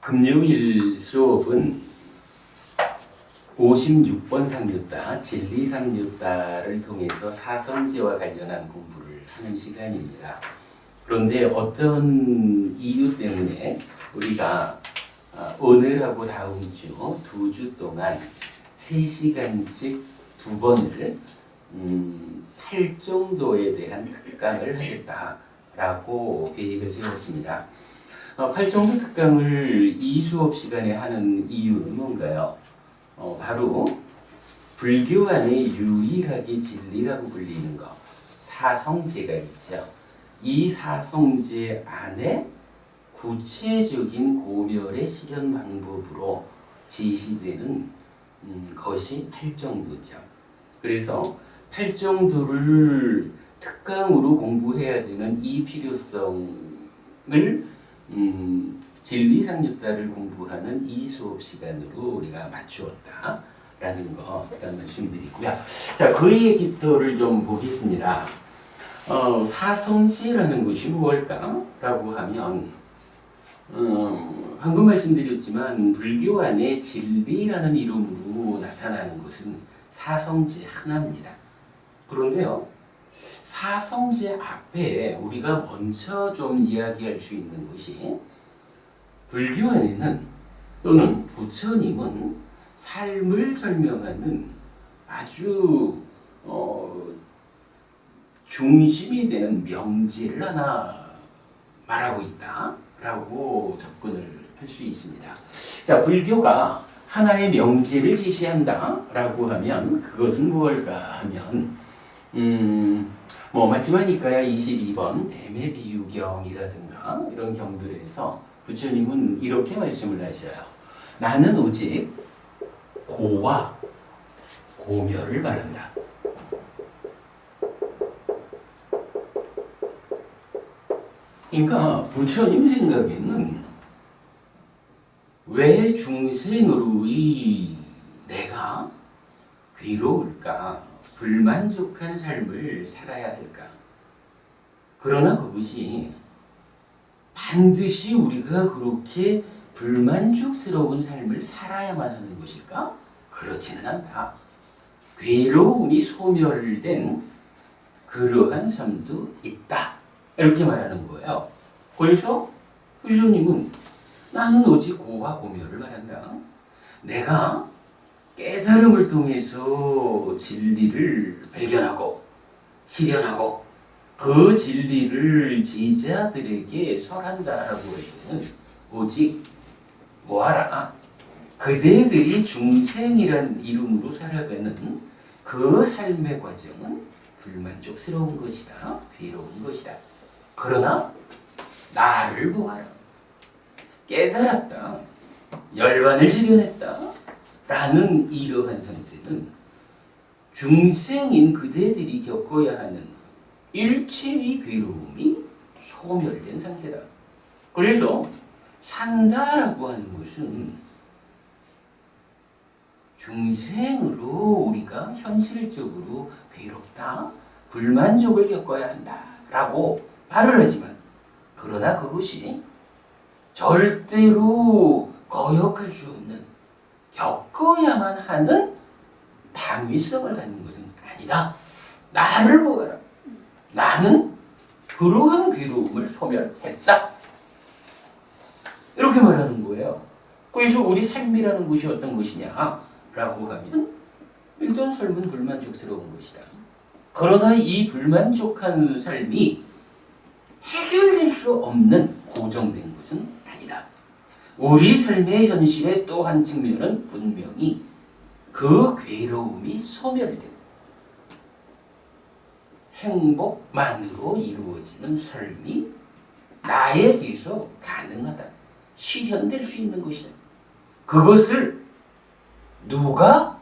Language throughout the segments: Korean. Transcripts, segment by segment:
금요일 수업은 56번 상류따, 진리 상류따를 통해서 사성제와 관련한 공부를 하는 시간입니다. 그런데 어떤 이유 때문에 우리가 오늘하고 다음 주, 2주 동안 3시간씩 2번을 8정도에 대한 특강을 하겠다라고 계획을 세웠습니다. 8정도 특강을 이 수업 시간에 하는 이유는 뭔가요? 바로 불교 안에 유일하게 진리라고 불리는 것, 사성제가 있죠. 이 사성제 안에 구체적인 고멸의 실현 방법으로 제시되는 것이 8정도죠. 그래서 8정도를 특강으로 공부해야 되는 이 필요성을 진리상류따를 공부하는 이 수업 시간으로 우리가 맞추었다라는 거 일단 말씀드리고요. 자, 그의 깃도를 좀 보겠습니다. 사성제라는 것이 무엇일까라고 하면 방금 말씀드렸지만 불교 안에 진리라는 이름으로 나타나는 것은 사성제 하나입니다. 그런데요, 사성제 앞에 우리가 먼저 좀 이야기할 수 있는 것이 불교 안에는 또는 부처님은 삶을 설명하는 아주 중심이 되는 명제를 하나 말하고 있다라고 접근을 할 수 있습니다. 자, 불교가 하나의 명제를 제시한다라고 하면 그것은 무엇일까 하면 마지막이니까야 22번 뱀의 비유경이라든가 이런 경들에서 부처님은 이렇게 말씀을 하셔요. 나는 오직 고와 고멸을 말한다. 그러니까 부처님 생각에는 왜 중생으로 내가 괴로울까? 불만족한 삶을 살아야 할까? 그러나 그것이 반드시 우리가 그렇게 불만족스러운 삶을 살아야만 하는 것일까? 그렇지는 않다. 괴로움이 소멸된 그러한 삶도 있다. 이렇게 말하는 거예요. 그래서 부처님은 나는 오직 고와 고멸을 말한다. 내가 깨달음을 통해서 진리를 발견하고 실현하고 그 진리를 제자들에게 설한다라고 해서는 오직 뭐하라? 그대들이 중생이란 이름으로 살아가는 그 삶의 과정은 불만족스러운 것이다. 괴로운 것이다. 그러나 나를 보아라. 깨달았다. 열반을 실현했다. 라는 이러한 상태는 중생인 그대들이 겪어야 하는 일체의 괴로움이 소멸된 상태다. 그래서 산다라고 하는 것은 중생으로 우리가 현실적으로 괴롭다, 불만족을 겪어야 한다라고 말을 하지만 그러나 그것이 절대로 거역할 수 없는 겪어야만 하는 당위성을 갖는 것은 아니다. 나를 보아라. 나는 그러한 괴로움을 소멸했다. 이렇게 말하는 거예요. 그래서 우리 삶이라는 것이 어떤 것이냐라고 하면 일단 삶은 불만족스러운 것이다. 그러나 이 불만족한 삶이 해결될 수 없는 고정된 것은 아니다. 우리 삶의 현실의 또 한 측면은 분명히 그 괴로움이 소멸된 행복만으로 이루어지는 삶이 나에게서 가능하다. 실현될 수 있는 것이다. 그것을 누가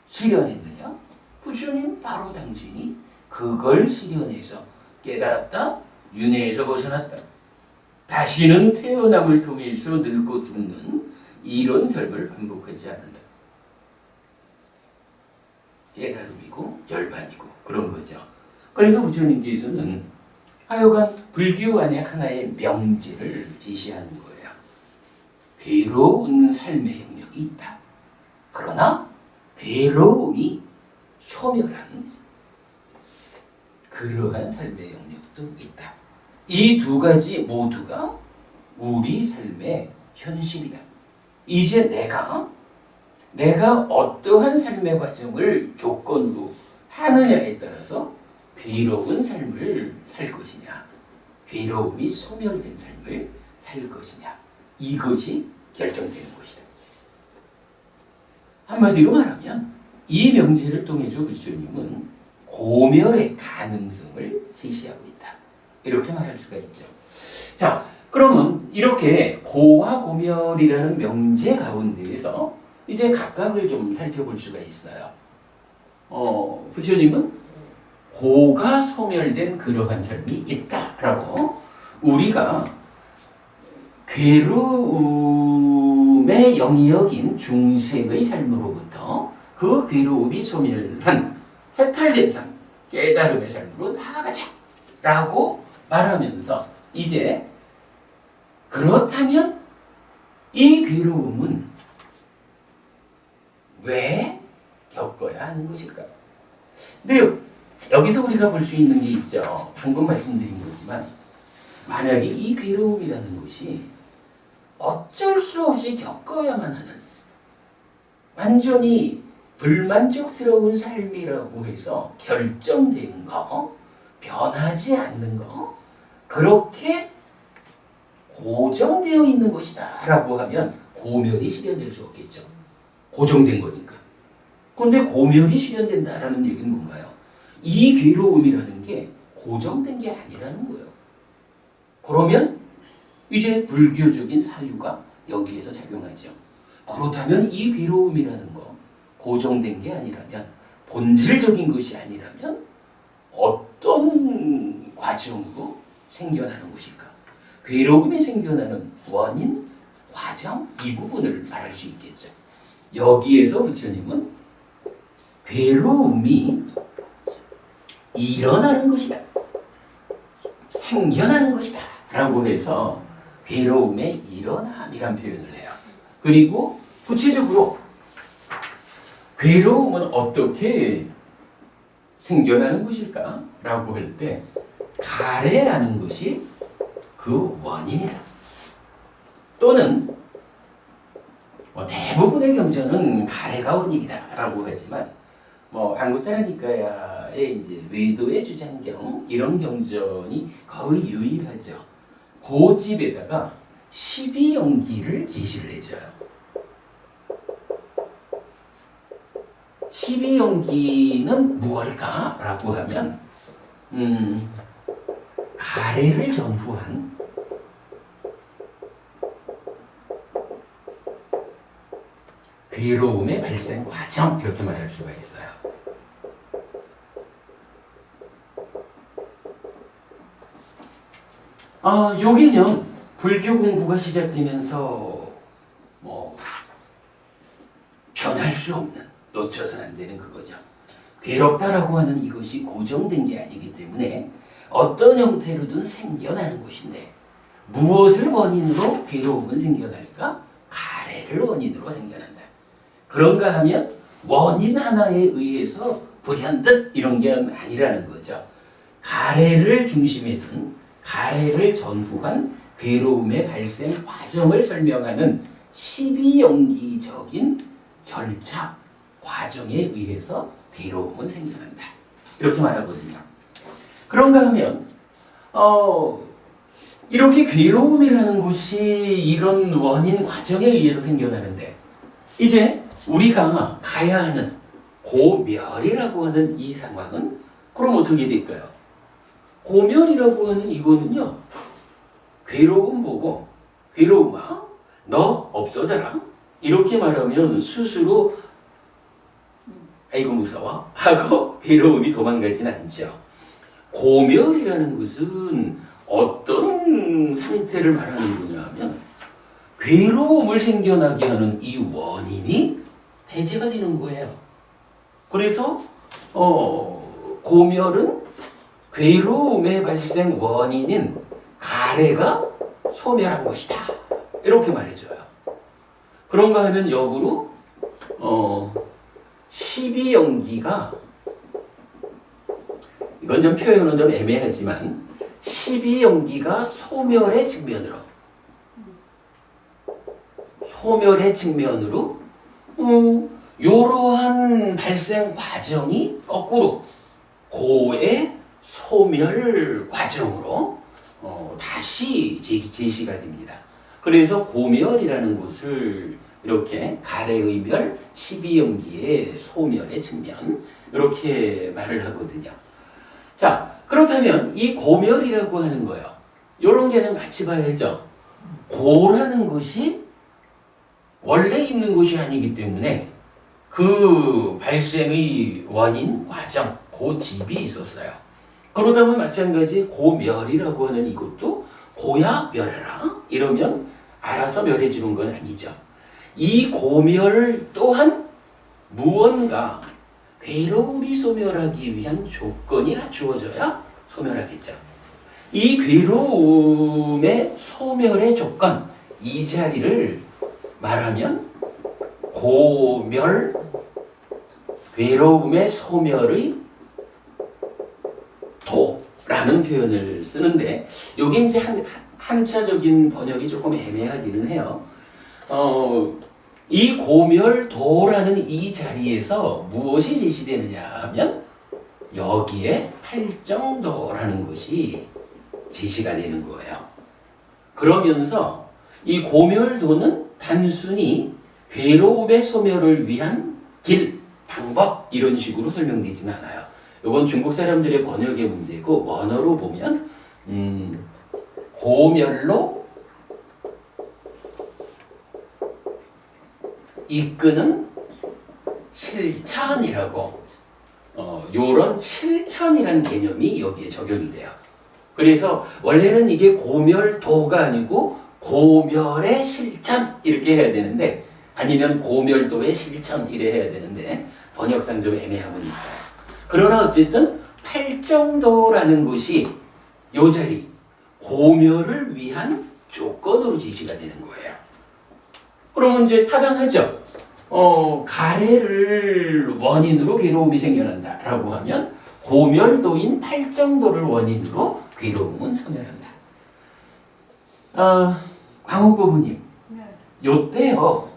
실현했느냐? 부처님 바로 당신이 그걸 실현해서 깨달았다. 윤회에서 벗어났다. 다시는 태어남을 통해서 늙고 죽는 이런 삶을 반복하지 않는다. 깨달음이고 열반이고 그런 거죠. 그래서 부처님께서는 하여간 불교 안에 하나의 명제를 제시하는 거예요. 괴로운 삶의 영역이 있다. 그러나 괴로움이 소멸한 그러한 삶의 영역도 있다. 이 두 가지 모두가 우리 삶의 현실이다. 이제 내가 어떠한 삶의 과정을 조건으로 하느냐에 따라서 괴로운 삶을 살 것이냐, 괴로움이 소멸된 삶을 살 것이냐, 이것이 결정되는 것이다. 한마디로 말하면 이 명제를 통해서 부처님은 고멸의 가능성을 제시하고 있다. 이렇게 말할 수가 있죠. 자, 그러면 이렇게 고와 고멸이라는 명제 가운데에서 이제 각각을 좀 살펴볼 수가 있어요. 부처님은 고가 소멸된 그러한 삶이 있다라고 우리가 괴로움의 영역인 중생의 삶으로부터 그 괴로움이 소멸한 해탈된 삶, 깨달음의 삶으로 나아가자 라고 말하면서 이제 그렇다면 이 괴로움은 왜 겪어야 하는 것일까? 근데 여기서 우리가 볼 수 있는 게 있죠. 방금 말씀드린 거지만 만약에 이 괴로움이라는 것이 어쩔 수 없이 겪어야만 하는 완전히 불만족스러운 삶이라고 해서 결정된 거, 변하지 않는 거, 그렇게 고정되어 있는 것이다 라고 하면 고멸이 실현될 수 없겠죠. 고정된 거니까. 그런데 고멸이 실현된다라는 얘기는 뭔가요? 이 괴로움이라는 게 고정된 게 아니라는 거예요. 그러면 이제 불교적인 사유가 여기에서 작용하죠. 그렇다면 이 괴로움이라는 거 고정된 게 아니라면, 본질적인 것이 아니라면 어떤 과정으로 생겨나는 것일까? 괴로움이 생겨나는 원인, 과정, 이 부분을 말할 수 있겠죠. 여기에서 부처님은 괴로움이 일어나는 것이다, 생겨나는 것이다 라고 해서 괴로움의 일어남이란 표현을 해요. 그리고 구체적으로 괴로움은 어떻게 생겨나는 것일까? 라고 할 때 가래라는 것이 그 원인이다. 또는 대부분의 경전은 가래가 원인이다 라고 하지만 안구타라니까야의 이제 외도의 주장경 이런 경전이 거의 유일하죠. 고집에다가 12연기를 제시를 해줘요. 12연기는 무엇일까? 라고 하면 가래를 전후한 괴로움의 발생 과정, 그렇게 말할 수가 있어요. 요 개념 불교 공부가 시작되면서 변할 수 없는, 놓쳐서는 안 되는 그거죠. 괴롭다라고 하는 이것이 고정된 게 아니기 때문에 어떤 형태로든 생겨나는 것인데 무엇을 원인으로 괴로움은 생겨날까? 가래를 원인으로 생겨난다. 그런가 하면 원인 하나에 의해서 불현듯 이런 게 아니라는 거죠. 가래를 중심에 둔, 가래를 전후한 괴로움의 발생 과정을 설명하는 12연기적인 절차, 과정에 의해서 괴로움은 생겨난다. 이렇게 말하거든요. 그런가 하면 이렇게 괴로움이라는 것이 이런 원인 과정에 의해서 생겨나는데 이제 우리가 가야 하는 고멸이라고 하는 이 상황은 그럼 어떻게 될까요? 고멸이라고 하는 이거는요, 괴로움 보고 괴로움아 너 없어져라 이렇게 말하면 스스로 아이고 무서워 하고 괴로움이 도망가지는 않죠. 고멸이라는 것은 어떤 상태를 말하는 거냐 하면 괴로움을 생겨나게 하는 이 원인이 해제가 되는 거예요. 그래서 고멸은 괴로움의 발생 원인인 가래가 소멸한 것이다. 이렇게 말해줘요. 그런가 하면 역으로 12연기가 이건 좀 표현은 좀 애매하지만 12연기가 소멸의 측면으로 이러한 발생 과정이 거꾸로 고의 소멸 과정으로 다시 제시가 됩니다. 그래서 고멸이라는 것을 이렇게 가래의 멸, 12연기의 소멸의 측면 이렇게 말을 하거든요. 자, 그렇다면 이 고멸이라고 하는 거요. 이런 개는 같이 봐야죠. 고라는 것이 원래 있는 것이 아니기 때문에 그 발생의 원인, 과정, 고집이 있었어요. 그러다면 마찬가지 고멸이라고 하는 이것도 고야 멸해라 이러면 알아서 멸해지는 건 아니죠. 이 고멸 또한 무언가 괴로움이 소멸하기 위한 조건이 갖추어져야 소멸하겠죠. 이 괴로움의 소멸의 조건, 이 자리를 말하면 고멸, 괴로움의 소멸의 도라는 표현을 쓰는데 이게 이제 한자적인 번역이 조금 애매하기는 해요. 이 고멸도라는 이 자리에서 무엇이 제시되느냐 하면 여기에 팔정도라는 것이 제시가 되는 거예요. 그러면서 이 고멸도는 단순히 괴로움의 소멸을 위한 길, 방법 이런 식으로 설명되지는 않아요. 이건 중국 사람들의 번역의 문제고 원어로 보면 고멸로 이끄는 실천이라고 요런 실천이라는 개념이 여기에 적용이 돼요. 그래서 원래는 이게 고멸도가 아니고 고멸의 실천 이렇게 해야 되는데 아니면 고멸도의 실천 이래 해야 되는데 번역상 좀 애매함은 있어요. 그러나 어쨌든 팔정도라는 것이 요 자리 고멸을 위한 조건으로 제시가 되는 거예요. 그러면 이제 타당하죠. 가래를 원인으로 괴로움이 생겨난다라고 하면 고멸도인 팔정도를 원인으로 괴로움은 소멸한다. 광우고부님, 요때요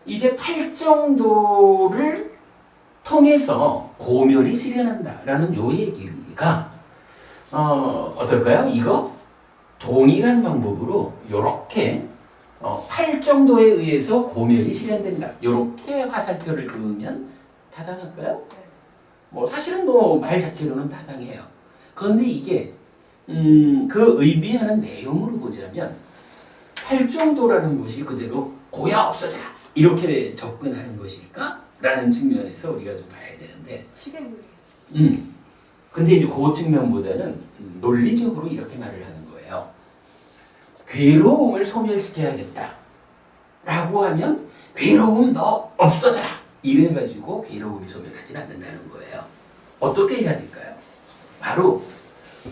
이제 팔정도를 통해서 고멸이 실현한다라는 요 얘기가 어떨까요? 이거 동일한 방법으로 요렇게 팔정도에 의해서 고멸이 실현된다. 이렇게 화살표를 그으면 타당할까요? 뭐 사실은 뭐 말 자체로는 타당해요. 그런데 이게 그 의미하는 내용으로 보자면 팔정도라는 것이 그대로 고야 없어져라 이렇게 접근하는 것일까? 라는 측면에서 우리가 좀 봐야 되는데 근데 이제 그 측면보다는 논리적으로 이렇게 말을 하는 거예요. 괴로움을 소멸시켜야겠다 라고 하면 괴로움 너 없어져라 이래가지고 괴로움이 소멸하지 않는다는 거예요. 어떻게 해야 될까요? 바로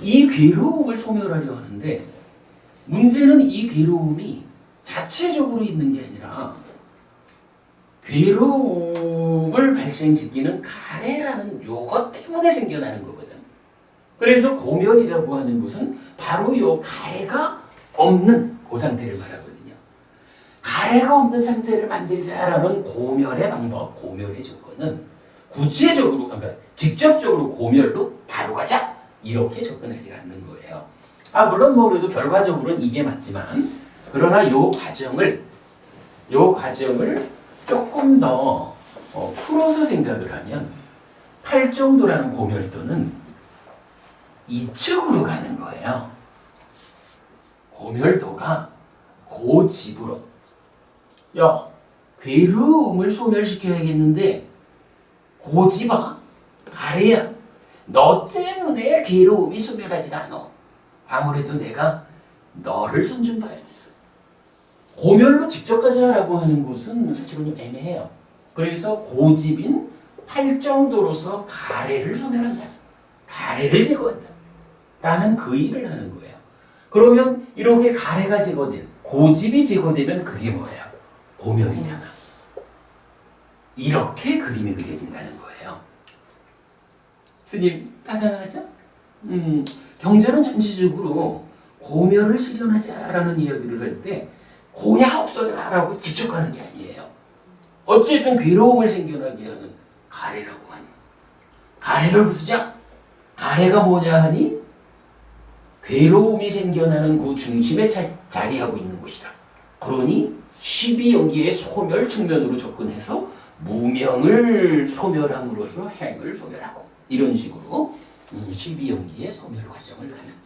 이 괴로움을 소멸하려 하는데 문제는 이 괴로움이 자체적으로 있는 게 아니라 괴로움을 발생시키는 가래라는 요것 때문에 생겨나는 거거든. 그래서 고멸이라고 하는 것은 바로 요 가래가 없는 그 상태를 말하거든요. 가래가 없는 상태를 만들자라는 고멸의 방법, 고멸의 조건은 구체적으로, 그러니까 직접적으로 고멸로 바로 가자 이렇게 접근하지 않는 거예요. 물론 뭐 그래도 결과적으로는 이게 맞지만 그러나 요 과정을 조금 더 풀어서 생각을 하면 팔정도라는 고멸도는 이쪽으로 가는 거예요. 고멸도가 고집으로 괴로움을 소멸시켜야겠는데 고집아 가래야 너 때문에 괴로움이 소멸하지 않아. 아무래도 내가 너를 손 좀 봐야겠어. 고멸로 직접 가자라고 하는 것은 사실은 좀 애매해요. 그래서 고집인 팔정도로서 가래를 소멸한다. 가래를 제거한다. 라는 그 일을 하는 거예요. 그러면 이렇게 가래가 제거된 고집이 제거되면 그게 뭐예요? 고멸이잖아. 이렇게 그림이 그려진다는 거예요. 스님 따뜻하죠? 경전은 전체적으로 고멸을 실현하자라는 이야기를 할 때 고야 없어져라라고 직접 가는 게 아니에요. 어쨌든 괴로움을 생겨나게 하는 가래라고 하는 가래를 부수자. 가래가 뭐냐 하니 괴로움이 생겨나는 그 중심에 자리하고 있는 곳이다. 그러니 12연기의 소멸 측면으로 접근해서 무명을 소멸함으로써 행을 소멸하고 이런 식으로 12연기의 소멸 과정을 가는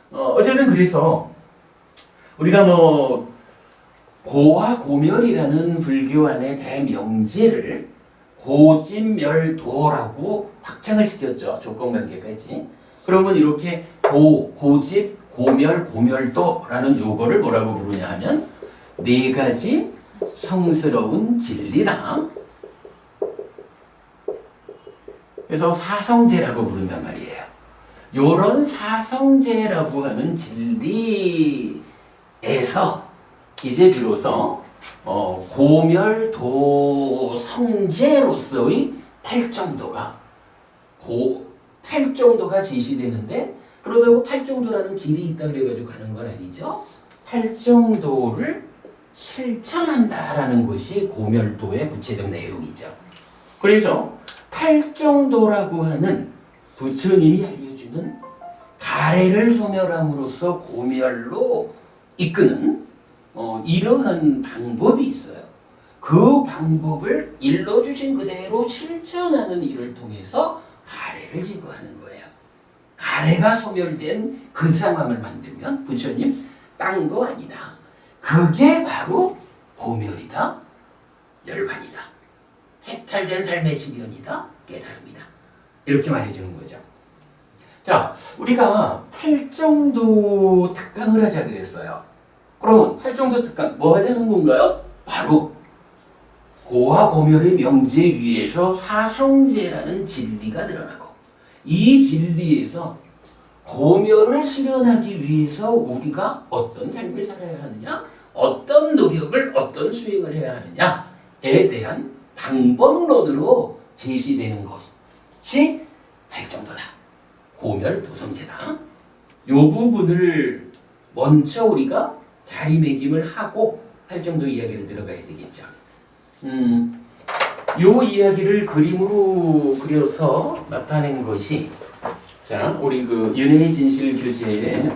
어쨌든 그래서 우리가 뭐 고와 고멸이라는 불교 안에 대명제를 고집멸도라고 확장을 시켰죠. 조건관계까지. 그러면 이렇게 고집, 고멸, 고멸도라는 요거를 뭐라고 부르냐 하면 네 가지 성스러운 진리다. 그래서 사성제라고 부른단 말이에요. 요런 사성제라고 하는 진리에서 이제 비로소 고멸도 성제로서의 팔정도가 팔정도가 제시되는데 그러다고 팔정도라는 길이 있다 그래가지고 가는 건 아니죠. 팔정도를 실천한다라는 것이 고멸도의 구체적 내용이죠. 그래서 팔정도라고 하는 부처님이 알려주는 가래를 소멸함으로써 고멸로 이끄는 이러한 방법이 있어요. 그 방법을 일러주신 그대로 실천하는 일을 통해서 가래를 제거하는 거예요. 가래가 소멸된 그 상황을 만들면 부처님 딴 거 아니다. 그게 바로 고멸이다. 열반이다. 해탈된 삶의 실현이다. 깨달음이다. 이렇게 말해주는 거죠. 자, 우리가 팔정도 특강을 하자 그랬어요. 그러면 팔정도 특강 뭐 하자는 건가요? 바로 고와 고멸의 명제 위에서 사성제라는 진리가 드러나고 이 진리에서 고멸을 실현하기 위해서 우리가 어떤 삶을 살아야 하느냐, 어떤 노력을, 어떤 수행을 해야 하느냐에 대한 방법론으로 제시되는 것이 팔정도다. 고멸 도성제다. 이 부분을 먼저 우리가 자리매김을 하고 팔정도 이야기를 들어가야 되겠죠. 요 이야기를 그림으로 그려서 나타낸 것이 자, 우리 그 윤회의 진실 교재에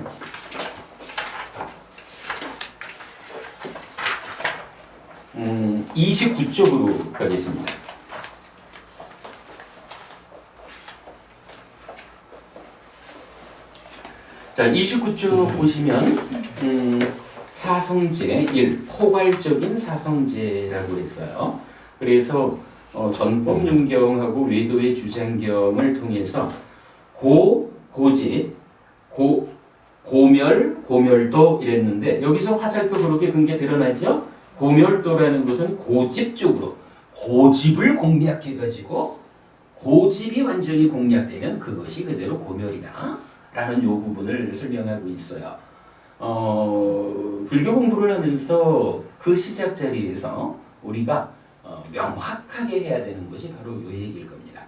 29쪽으로 가겠습니다. 자, 29쪽 보시면 사성제 1, 포괄적인 사성제라고 했어요. 그래서 전법륜경하고 외도의 주장경을 통해서 고집, 고멸, 고멸도 이랬는데 여기서 화살표 그렇게 큰 게 드러나죠? 고멸도라는 것은 고집 쪽으로 고집을 공략해가지고 고집이 완전히 공략되면 그것이 그대로 고멸이다 라는 요 부분을 설명하고 있어요. 불교 공부를 하면서 그 시작 자리에서 우리가 명확하게 해야 되는 것이 바로 요 얘기일 겁니다.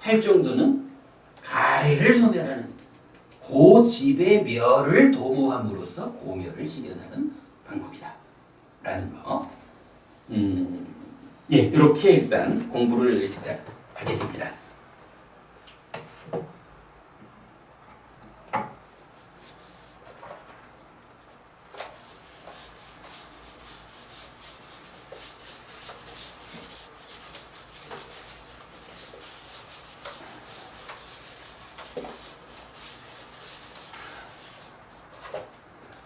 팔정도는 가래를 소멸하는 고집의 멸을 도모함으로써 고멸을 실현하는 방법이다 라는 거. 예, 이렇게 일단 공부를 시작하겠습니다.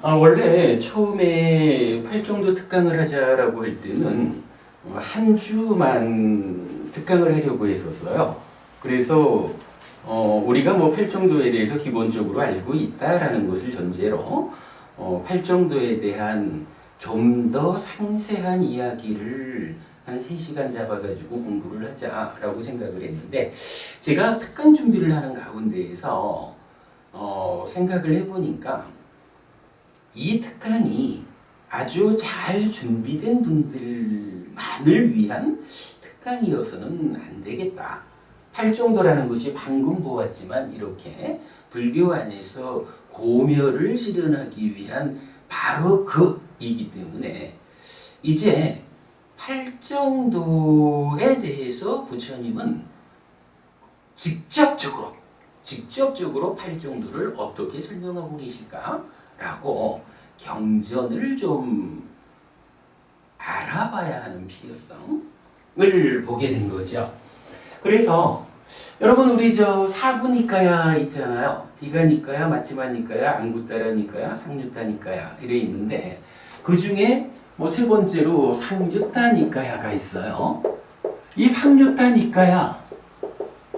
원래 처음에 팔정도 특강을 하자라고 할 때는 한 주만 특강을 하려고 했었어요. 그래서 우리가 뭐 팔정도에 대해서 기본적으로 알고 있다라는 것을 전제로 팔정도에 대한 좀 더 상세한 이야기를 한 3시간 잡아가지고 공부를 하자라고 생각을 했는데 제가 특강 준비를 하는 가운데에서 생각을 해보니까 이 특강이 아주 잘 준비된 분들만을 위한 특강이어서는 안 되겠다. 팔정도라는 것이 방금 보았지만 이렇게 불교 안에서 고멸을 실현하기 위한 바로 그이기 때문에 이제 팔정도에 대해서 부처님은 직접적으로 팔정도를 어떻게 설명하고 계실까라고 경전을 좀 알아봐야 하는 필요성을 보게 된 거죠. 그래서 여러분 우리 저 사부니까야 있잖아요. 디가니까야, 마치마니까야, 앙구따라니까야, 상류따니까야 이래 있는데 그 중에 뭐 세 번째로 상류따니까야가 있어요. 이 상류따니까야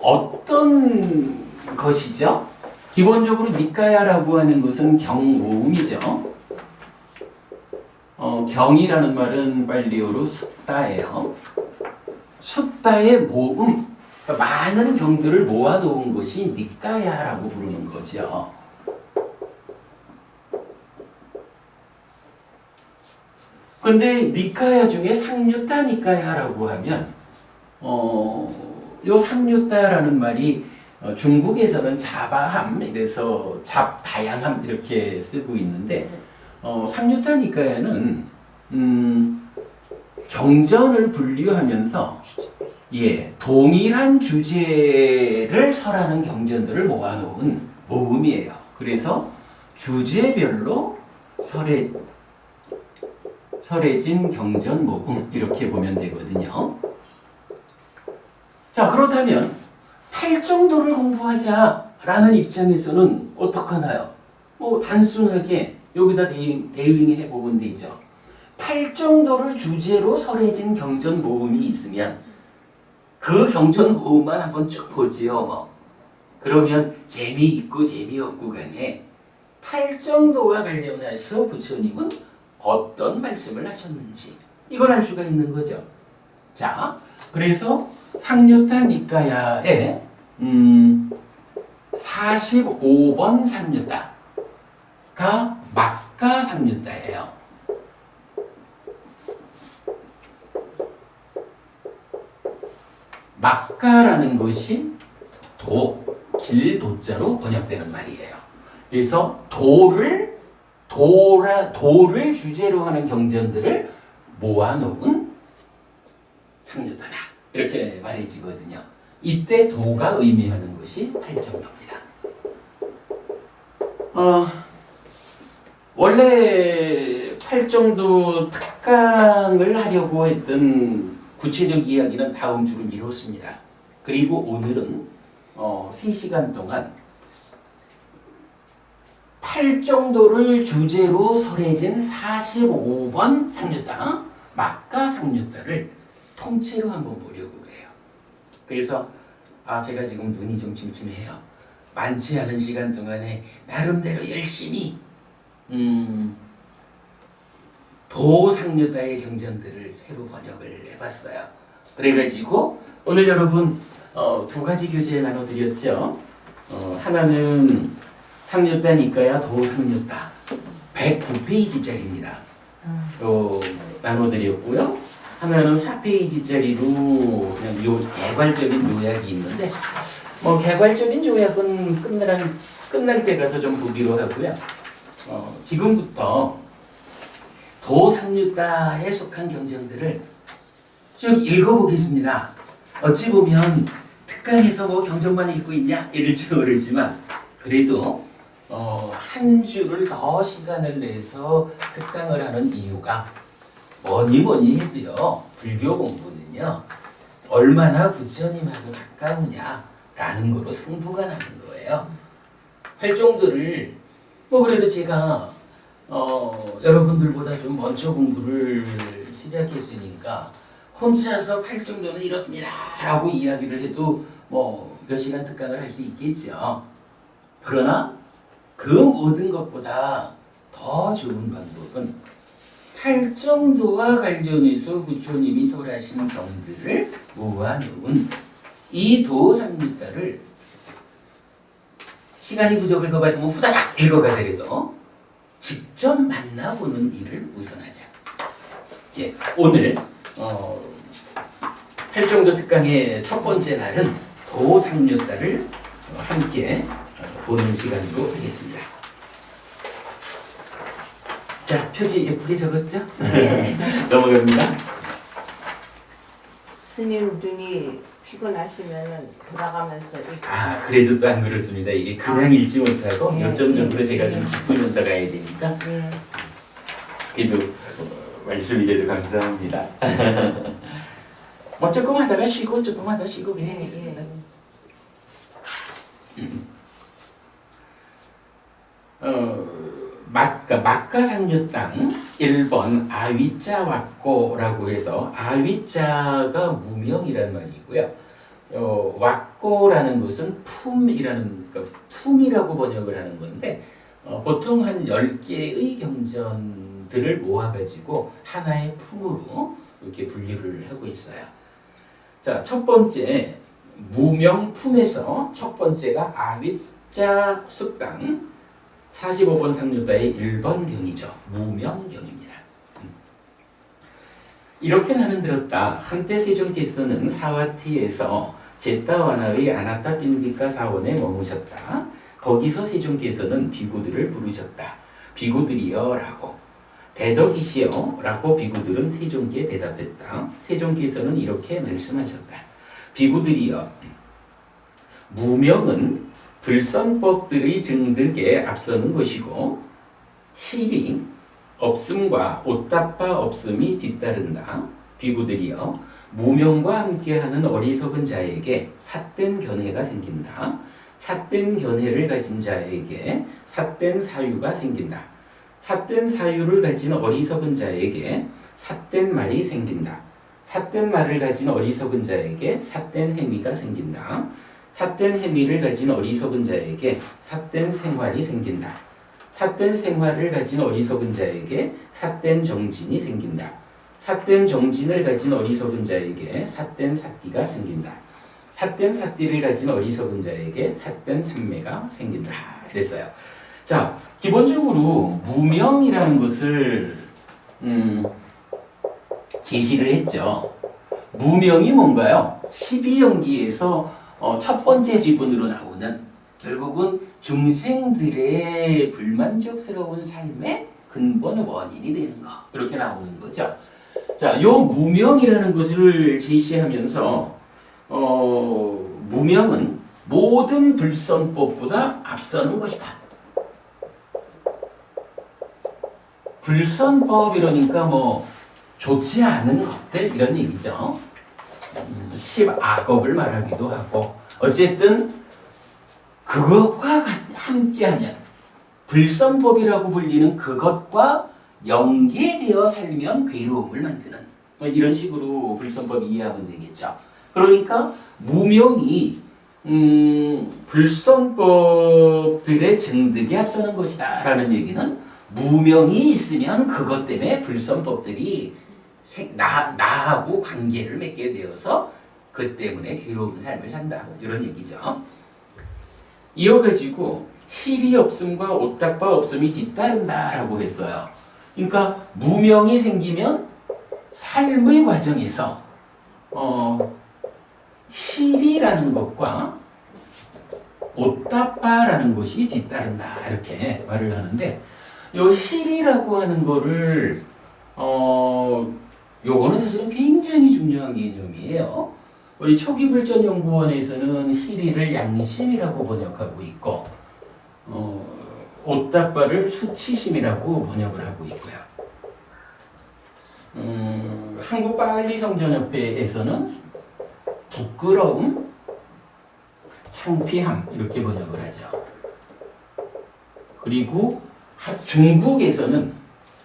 어떤 것이죠? 기본적으로 니까야라고 하는 것은 경모음이죠. 경이라는 말은 빨리어로 숫다예요. 숫다의 모음, 그러니까 많은 경들을 모아놓은 것이 니까야라고 부르는 거죠. 근데 니까야 중에 상류따 니까야라고 하면 요 상류따라는 말이 중국에서는 자바함, 이래서 잡다양함 이렇게 쓰고 있는데 상류따 니까야는 경전을 분류하면서 동일한 주제를 설하는 경전들을 모아놓은 모음이에요. 그래서 주제별로 설해진 경전 모음 이렇게 보면 되거든요. 자, 그렇다면 팔정도를 공부하자라는 입장에서는 어떡하나요? 뭐 단순하게 여기다 대응해 보면 되죠. 팔정도를 주제로 설해진 경전 모음이 있으면 그 경전 모음만 한번 쭉 보지요. 뭐. 그러면 재미있고 재미없고 간에 팔정도와 관련해서 부처님은 어떤 말씀을 하셨는지 이걸 알 수가 있는 거죠. 자, 그래서 상류따 니까야의 45번 상류따가 막가 상류따예요. 막가라는 것이 길도자로 번역되는 말이에요. 그래서 도를 주제로 하는 경전들을 모아놓은 상류따다. 이렇게 말해지거든요. 이때 도가 의미하는 것이 팔정도입니다. 원래 팔정도 특강을 하려고 했던 구체적 이야기는 다음 주로 미뤘습니다. 그리고 오늘은 3시간 동안 팔정도를 주제로 설해진 45번 상류따, 막가 상류따를 통째로 한번 보려고 그래요. 그래서 제가 지금 눈이 좀 침침해요. 많지 않은 시간 동안에 나름대로 열심히 도상류따의 경전들을 새로 번역을 해봤어요. 그래가지고 오늘 여러분 두 가지 교재 나눠드렸죠. 하나는 상류따 니까야 도상류따 109페이지짜리입니다. 나눠드렸고요. 하나는 4페이지짜리로 그냥 개괄적인 요약이 있는데 개괄적인 요약은 끝날 때 가서 좀 보기로 하고요. 지금부터 도상류따에 속한 경전들을 쭉 읽어보겠습니다. 어찌 보면 특강에서 경전만 읽고 있냐 이럴지 모르지만 그래도 한 주를 더 시간을 내서 특강을 하는 이유가 뭐니 해도요. 불교 공부는요. 얼마나 부처님하고 가까우냐라는 거로 승부가 나는 거예요. 팔정도를 그래도 제가 여러분들보다 좀 먼저 공부를 시작했으니까 혼자서 팔정도는 이렇습니다 라고 이야기를 해도 몇 시간 특강을 할 수 있겠죠. 그러나 그 모든 것보다 더 좋은 방법은 팔정도와 관련해서 부처님이 설하신 경들을 모아놓은 이 도상류따를 시간이 부족할 것 같으면 후다닥 읽어가더라도 직접 만나보는 일을 우선하자. 예, 오늘 팔정도 특강의 첫 번째 날은 도상류달을 함께 보는 시간으로 하겠습니다. 자, 표지 예쁘게 적었죠? 네. 넘어갑니다. 스님 눈이 피곤하시면은 돌아가면서 이렇게. 그래도 또 안 그렇습니다. 이게 그냥 읽지 못하고 네. 요점적으로 제가 좀 짚으면서 가야 되니까 그래도 말씀이라도 감사합니다. 뭐 조금 하다가 쉬고 조금 하다가 쉬고 그냥 있습니다. 막가상류 땅 1번 아위자 왁고라고 해서 아위자가 무명이라는 말이고요. 왁고라는 것은 품이라는 품이라고 번역을 하는 건데 보통 한 10개의 경전들을 모아가지고 하나의 품으로 이렇게 분류를 하고 있어요. 자, 첫 번째 무명품에서 첫 번째가 아위자 숙당 45번 상류다의 1번 경이죠. 무명경입니다. 이렇게 나는 들었다. 한때 세종께서는 사와티에서 제타와나의 아나타 빈디카 사원에 머무셨다. 거기서 세종께서는 비구들을 부르셨다. 비구들이여 라고. 대덕이시여 라고 비구들은 세종께 대답했다. 세종께서는 이렇게 말씀하셨다. 비구들이여, 무명은 불선법들의 증득에 앞서는 것이고 실이 없음과 옷다빠 없음이 뒤따른다. 비구들이여, 무명과 함께하는 어리석은 자에게 삿된 견해가 생긴다. 삿된 견해를 가진 자에게 삿된 사유가 생긴다. 삿된 사유를 가진 어리석은 자에게 삿된 말이 생긴다. 삿된 말을 가진 어리석은 자에게 삿된 행위가 생긴다. 삿된 행위를 가진 어리석은 자에게 삿된 생활이 생긴다. 삿된 생활을 가진 어리석은 자에게 삿된 정진이 생긴다. 삿된 정진을 가진 어리석은 자에게 삿된 삿띠가 생긴다. 삿된 삿띠를 가진 어리석은 자에게 삿된 삼매가 생긴다. 이랬어요. 자, 기본적으로 무명이라는 것을 제시를 했죠. 무명이 뭔가요? 12연기에서 첫 번째 지분으로 나오는 결국은 중생들의 불만족스러운 삶의 근본 원인이 되는 거. 이렇게 나오는 거죠. 자, 요 무명이라는 것을 제시하면서 무명은 모든 불선법보다 앞서는 것이다. 불선법 이러니까 뭐 좋지 않은 것들 이런 얘기죠. 10악업을 말하기도 하고 어쨌든 그것과 함께하면 불선법이라고 불리는 그것과 연계되어 살면 괴로움을 만드는 뭐 이런 식으로 불선법 이해하면 되겠죠. 그러니까 무명이 불선법들의 증득에 앞서는 것이다 라는 얘기는 무명이 있으면 그것 때문에 불선법들이 나하고 관계를 맺게 되어서 그 때문에 괴로운 삶을 산다. 이런 얘기죠. 이어가지고 실이 없음과 옷닦바 없음이 뒤따른다라고 했어요. 그러니까 무명이 생기면 삶의 과정에서 실이라는 것과 옷닦바라는 것이 뒤따른다. 이렇게 말을 하는데 이 실이라고 하는 거를 요거는 사실은 굉장히 중요한 개념이에요. 우리 초기불전연구원에서는 실이를 양심이라고 번역하고 있고 옷닦바를 수치심이라고 번역을 하고 있고요. 한국빨리성전협회에서는 부끄러움, 창피함 이렇게 번역을 하죠. 그리고 중국에서는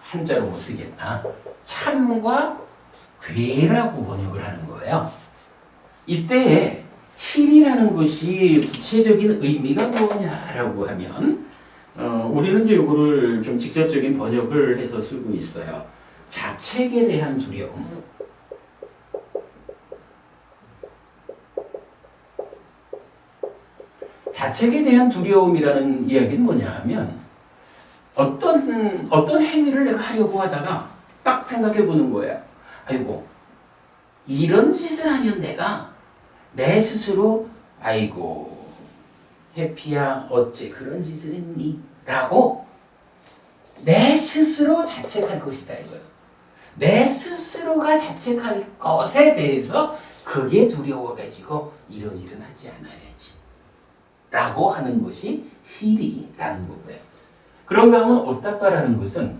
한자로 못 쓰겠다. 참과 괴라고 번역을 하는 거예요. 이때 실이라는 것이 구체적인 의미가 뭐냐라고 하면 우리는 이제 이거를 좀 직접적인 번역을 해서 쓰고 있어요. 자책에 대한 두려움. 자책에 대한 두려움이라는 이야기는 뭐냐 하면 어떤 행위를 내가 하려고 하다가 딱 생각해 보는 거야. 아이고, 이런 짓을 하면 내가 내 스스로 아이고 해피야 어째 그런 짓을 했니? 라고 내 스스로 자책할 것이다 이거야. 내 스스로가 자책할 것에 대해서 그게 두려워가지고 이런 일은 하지 않아야지 라고 하는 것이 희리라는 거고요. 그런가 하면 오따빠라는 것은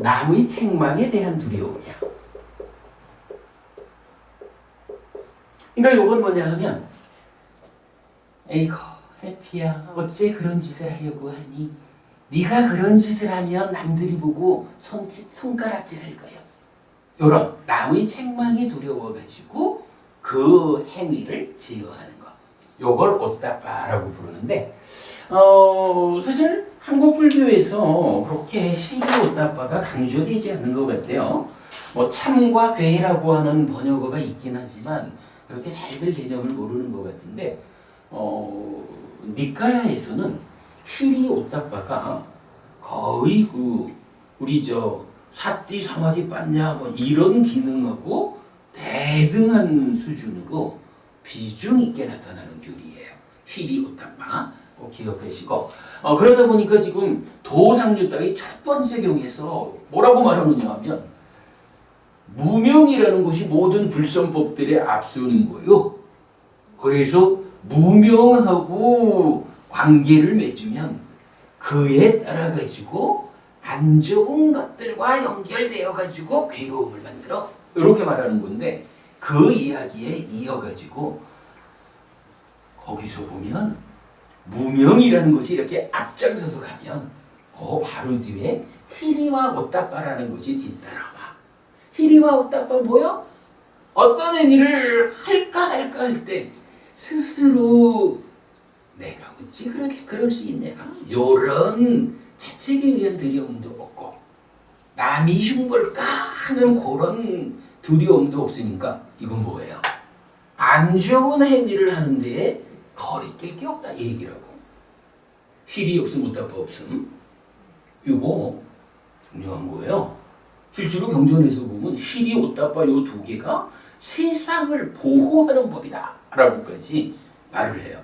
남의 책망에 대한 두려움이야. 그러니까 이건 뭐냐 하면 에이구 해피야 어째 그런 짓을 하려고 하니? 네가 그런 짓을 하면 남들이 보고 손가락질 할 거야. 요런 남의 책망이 두려워가지고 그 행위를 제어하는 거. 요걸 오따빠라고 부르는데 사실 한국 불교에서 그렇게 시리 오따빠가 강조되지 않는 것 같아요. 뭐 참과 괴라고 하는 번역어가 있긴 하지만 그렇게 잘들 개념을 모르는 것 같은데 니까야에서는 시리 오따빠가 거의 우리 사띠 사마디 빠냐 뭐 이런 기능하고 대등한 수준이고 비중 있게 나타나는 교리예요. 시리 오따빠 꼭 기억하시고 그러다 보니까 지금 도상유따의 첫 번째 경에서 뭐라고 말하느냐 하면 무명이라는 것이 모든 불선법들의 앞선인 거예요. 그래서 무명하고 관계를 맺으면 그에 따라 가지고 안 좋은 것들과 연결되어 가지고 괴로움을 만들어 이렇게 말하는 건데 그 이야기에 이어 가지고 거기서 보면 무명이라는 것이 이렇게 앞장서서 가면 그 바로 뒤에 희리와 오따빠라는 것이 뒤따라와. 희리와 오따빠 뭐야? 어떤 행위를 할까 할 때 스스로 내가 어찌 그럴 수 있냐? 요런 자책에 의한 두려움도 없고 남이 흉볼까 하는 그런 두려움도 없으니까 이건 뭐예요? 안 좋은 행위를 하는데 거리낄 게 없다 이 얘기라고. 희리 없음 오따빠 없음 이거 중요한 거예요. 실제로 경전에서 보면 희리 오따빠 요 두 개가 세상을 보호하는 법이다 라고까지 말을 해요.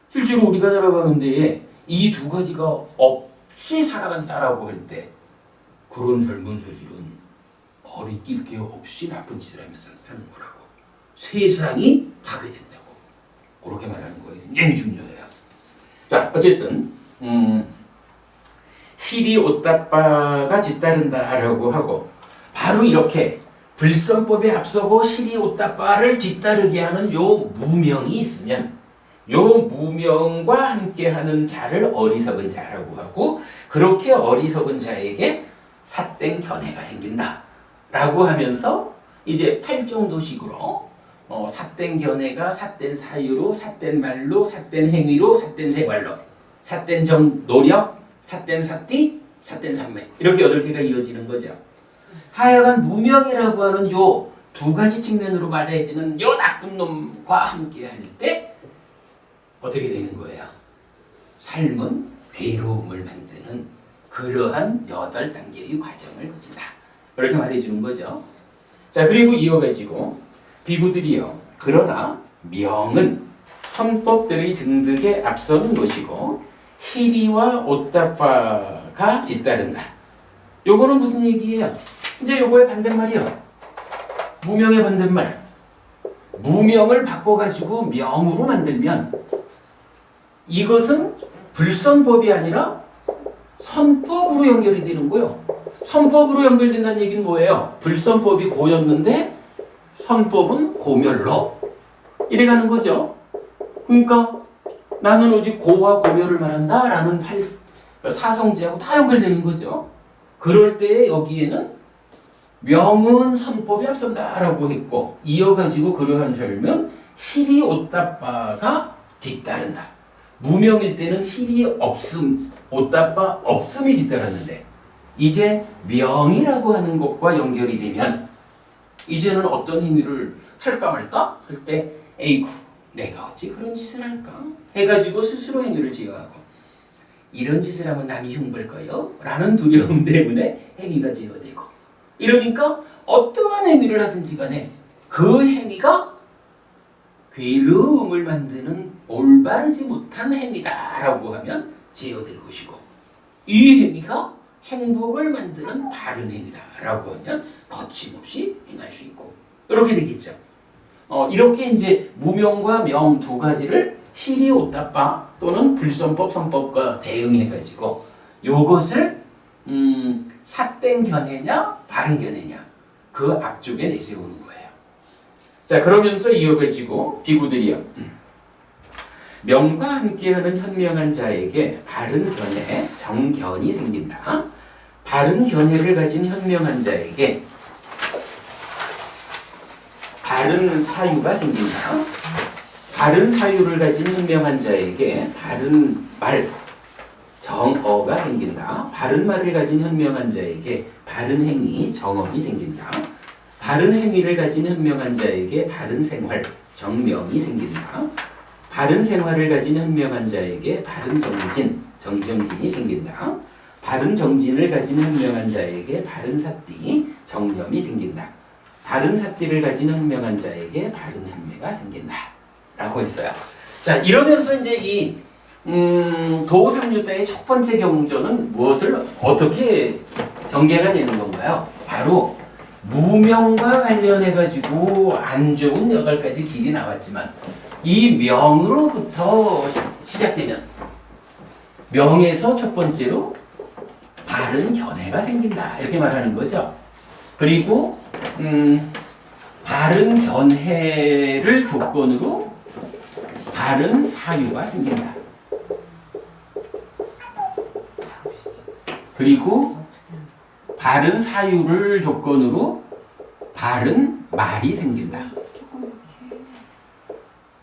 실제로 우리가 살아가는 데에 이 두 가지가 없이 살아간다라고 할 때 그런 삶은 사실은 거리낄 게 없이 나쁜 짓을 하면서 사는 거라고. 세상이 파괴된다고. 그렇게 말하는 거예요. 굉장히 중요해요. 자, 어쨌든 희리 오따빠가 뒤따른다라고 하고 바로 이렇게 불선법에 앞서고 시리 오따빠를 뒤따르게 하는 요 무명이 있으면 요 무명과 함께하는 자를 어리석은 자라고 하고 그렇게 어리석은 자에게 삿된 견해가 생긴다라고 하면서 이제 8정도식으로 삿된 견해가 삿된 사유로 삿된 말로 삿된 행위로 삿된 생활로 삿된 노력 삿된 사띠 삿된 삼매 이렇게 8개가 이어지는 거죠. 하여간 무명이라고 하는 요 두 가지 측면으로 말해지는 요 나쁜 놈과 함께 할 때 어떻게 되는 거예요? 삶은 괴로움을 만드는 그러한 8단계의 과정을 거친다. 이렇게 말해주는 거죠. 자, 그리고 이어가지고 비구들이요. 그러나 명은 선법들의 증득에 앞서는 것이고 희리와 오따빠가 뒤따른다. 요거는 무슨 얘기예요? 이제 요거의 반대말이요. 무명의 반대말. 무명을 바꿔가지고 명으로 만들면 이것은 불선법이 아니라 선법으로 연결이 되는 거예요. 선법으로 연결된다는 얘기는 뭐예요? 불선법이 고였는데 선법은 고멸로 이래가는 거죠. 그러니까 나는 오직 고와 고멸을 말한다 라는 사성제하고 다 연결되는 거죠. 그럴 때 여기에는 명은 선법이 앞선다라고 했고 이어가지고 그러한 삶은 희리 오따빠가 뒤따른다. 무명일 때는 희리 없음, 오따빠 없음이 뒤따랐는데 이제 명이라고 하는 것과 연결이 되면 이제는 어떤 행위를 할까 말까 할 때 에이구 내가 어찌 그런 짓을 할까 해가지고 스스로 행위를 지어가고 이런 짓을 하면 남이 흉볼 거요 라는 두려움 때문에 행위가 제어되고, 이러니까 어떠한 행위를 하든지 간에 그 행위가 괴로움을 만드는 올바르지 못한 행위다라고 하면 제어될 것이고, 이 행위가 행복을 만드는 바른 행위다라고 하면 거침없이 행할 수 있고, 이렇게 되겠죠. 이렇게 이제 무명과 명 두 가지를 시리오타파 또는 불선법 선법과 대응해가지고 요것을 삿된 견해냐 바른 견해냐 그 앞쪽에 내세우는 거예요. 자, 그러면서 이어가지고 비구들이요. 명과 함께하는 현명한 자에게 바른 견해, 정견이 생긴다. 바른 견해를 가진 현명한 자에게 바른 사유가 생긴다. 바른 사유를 가진 현명한 자에게 바른 말, 정어가 생긴다. 바른 말을 가진 현명한 자에게 바른 행위, 정업이 생긴다. 바른 행위를 가진 현명한 자에게 바른 생활, 정명이 생긴다. 바른 생활을 가진 현명한 자에게 바른 정진, 정정진이 생긴다. 바른 정진을 가진 현명한 자에게 바른 사띠, 정념이 생긴다. 바른 사띠를 가진 현명한 자에게 바른 삼매가 생긴다. 라고 했어요. 자, 이러면서 이제 이 도삼류다의 첫 번째 경전은 무엇을 어떻게 전개가 되는 건가요? 바로 무명과 관련해가지고 안 좋은 8가지 길이 나왔지만 이 명으로부터 시작되면 명에서 첫 번째로 바른 견해가 생긴다 이렇게 말하는 거죠. 그리고 바른 견해를 조건으로 바른 사유가 생긴다. 그리고 바른 사유를 조건으로 바른 말이 생긴다.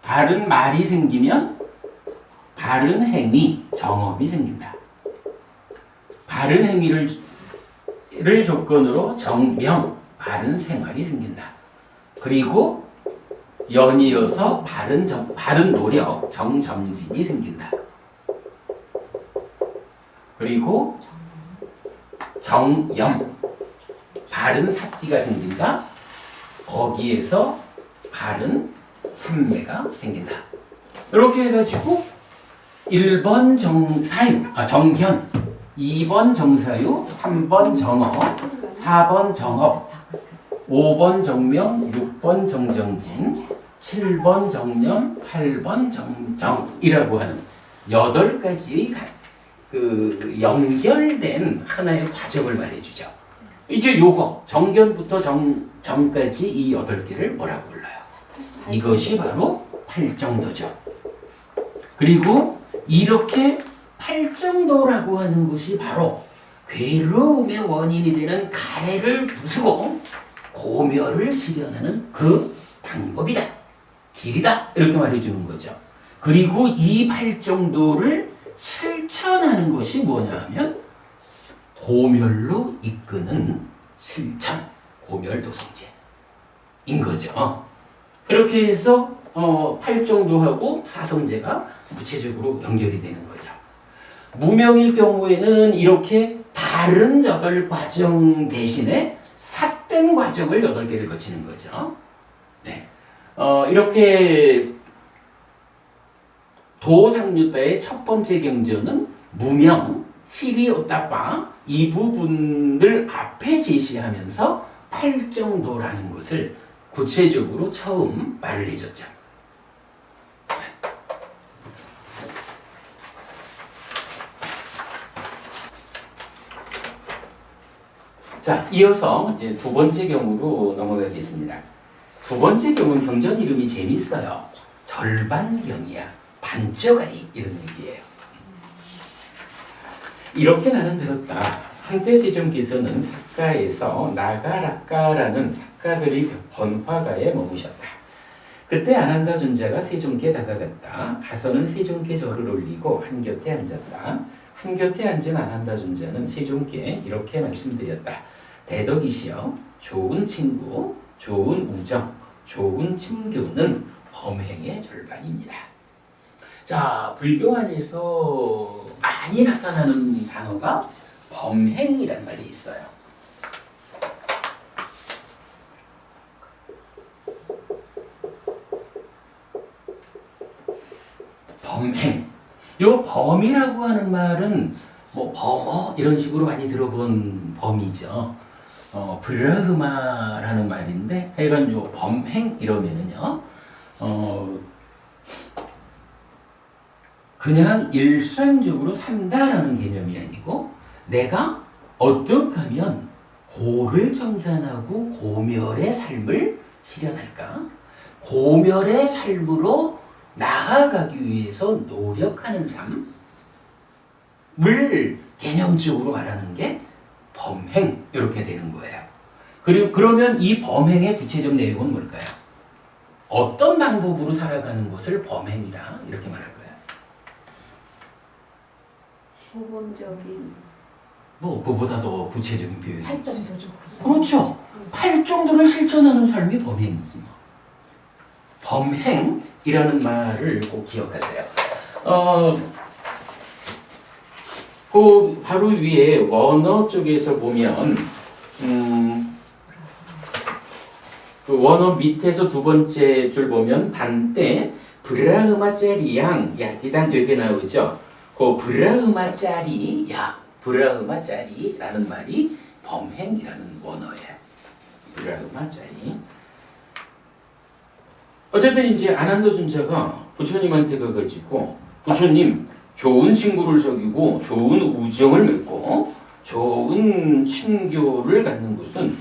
바른 말이 생기면 바른 행위, 정업이 생긴다. 바른 행위를 조건으로 정명, 바른 생활이 생긴다. 그리고 연이어서 바른 노력, 정점진이 생긴다. 그리고 정염, 바른 사띠가 생긴다. 거기에서 바른 삼매가 생긴다. 이렇게 해가지고 1번 정견, 2번 정사유, 3번 정어, 4번 정업, 5번 정명, 6번 정정진, 7번 정념, 8번 정정이라고 하는 8가지의 그 연결된 하나의 과정을 말해주죠. 이제 요거 정견부터 정까지 이 8개를 뭐라고 불러요? 이것이 바로 팔정도죠. 그리고 이렇게 팔정도라고 하는 것이 바로 괴로움의 원인이 되는 가래를 부수고 고멸을 실현하는 그 방법이다. 길이다. 이렇게 말해주는 거죠. 그리고 이 팔정도를 실천하는 것이 뭐냐 하면 고멸로 이끄는 실천, 고멸도성제인 거죠. 그렇게 해서 팔정도하고 사성제가 구체적으로 연결이 되는 거죠. 무명일 경우에는 이렇게 다른 8과정 대신에 삿된 과정을 8개를 거치는 거죠. 네. 이렇게 도상류다의 첫 번째 경전은 무명, 시리오타파 이 부분들 앞에 제시하면서 팔정도라는 것을 구체적으로 처음 말을 해줬죠. 자, 이어서 이제 두 번째 경우로 넘어가겠습니다. 두 번째 경우는 경전 이름이 재밌어요. 절반경이야. 반쩌가리 이런 얘기예요. 이렇게 나는 들었다. 한때 세종께서는 삭가에서 나가락가라는 삭가들이 번화가에 머무셨다. 그때 아난다 존자가 세종께 다가갔다. 가서는 세종께 절을 올리고 한곁에 앉았다. 한곁에 앉은 아난다 존자는 세종께 이렇게 말씀드렸다. 대덕이시여, 좋은 친구, 좋은 우정, 좋은 친교는 범행의 절반입니다. 자, 불교 안에서 많이 나타나는 단어가 범행이란 말이 있어요. 범행. 요 범이라고 하는 말은 뭐 범어 이런 식으로 많이 들어본 범이죠. 브라흐마라는 말인데 하여간 요 범행 이러면은요. 그냥 일상적으로 산다라는 개념이 아니고 내가 어떻게 하면 고를 정산하고 고멸의 삶을 실현할까? 고멸의 삶으로 나아가기 위해서 노력하는 삶을 개념적으로 말하는 게 범행 이렇게 되는 거예요. 그리고 그러면 이 범행의 구체적 내용은 뭘까요? 어떤 방법으로 살아가는 것을 범행이다 이렇게 말할 거예요. 모범적인 뭐 그보다 더 구체적인 표현이 활동도죠. 그렇죠. 팔정도를 실천하는 삶이 범행이지 뭐. 범행이라는 말을 꼭 기억하세요. 그 바로 위에 원어 쪽에서 보면 그 원어 밑에서 두 번째 줄 보면 반때 브라흐마짜리양 야티단 이렇게 나오죠. 그 브라흐마짜리라는 말이 범행이라는 원어예요. 브라흐마짜리. 어쨌든 이제 아난다 존자가 부처님한테 가가지고 부처님 좋은 친구를 사귀고 좋은 우정을 맺고 좋은 친교를 갖는 것은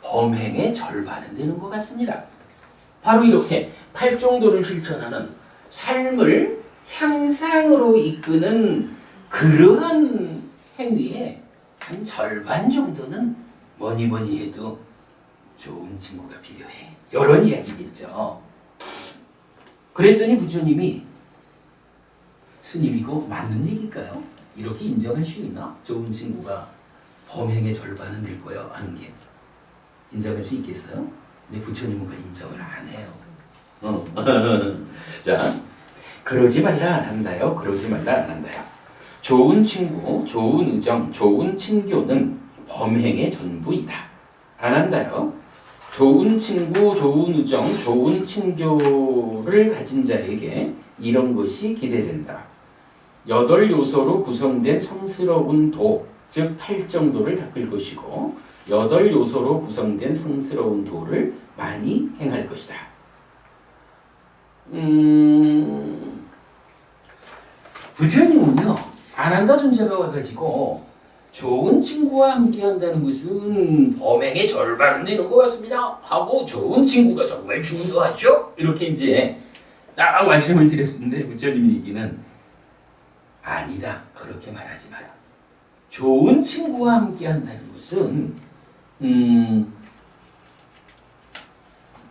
범행의 절반은 되는 것 같습니다. 바로 이렇게 팔정도를 실천하는 삶을 향상으로 이끄는 그러한 행위의 한 절반 정도는 뭐니 해도 좋은 친구가 필요해. 이런 이야기겠죠. 그랬더니 부처님이 스님 이거 맞는 얘기일까요? 이렇게 인정할 수 있나? 좋은 친구가 범행의 절반은 될 거야 하는 게 인정할 수 있겠어요? 근데 부처님은 그걸 인정을 안 해요. 자, 그러지 말라 안 한다요. 그러지 말라 안 한다요. 좋은 친구, 좋은 우정, 좋은 친교는 범행의 전부이다. 안 한다요. 좋은 친구, 좋은 우정, 좋은 친교를 가진 자에게 이런 것이 기대된다. 8요소로 구성된 성스러운 도, 즉 8정도를 닦을 것이고 8요소로 구성된 성스러운 도를 많이 행할 것이다. 부처님은요 아난다 존자가 와가지고 좋은 친구와 함께 한다는 것은 범행의 절반은 되는 것 같습니다 하고 좋은 친구가 정말 중요하죠 이렇게 이제 딱 말씀을 드렸는데 부처님 얘기는 아니다 그렇게 말하지 마라. 좋은 친구와 함께 한다는 것은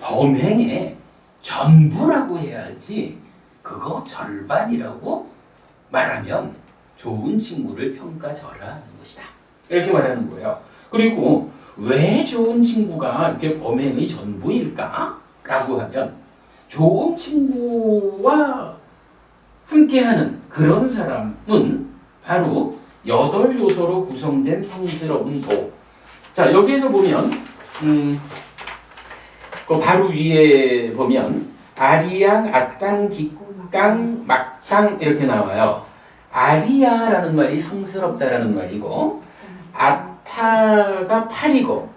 범행의 전부라고 해야지 그거 절반이라고 말하면 좋은 친구를 평가절하하는 것이다. 이렇게 말하는 거예요. 그리고 왜 좋은 친구가 이렇게 범행의 전부일까? 라고 하면 좋은 친구와 함께하는 그런 사람은 바로 8요소로 구성된 성스러운 도. 자, 여기에서 보면 그 바로 위에 보면 아리양, 아땅, 기깡, 막땅 이렇게 나와요. 아리야라는 말이 성스럽다라는 말이고 아타가 팔이고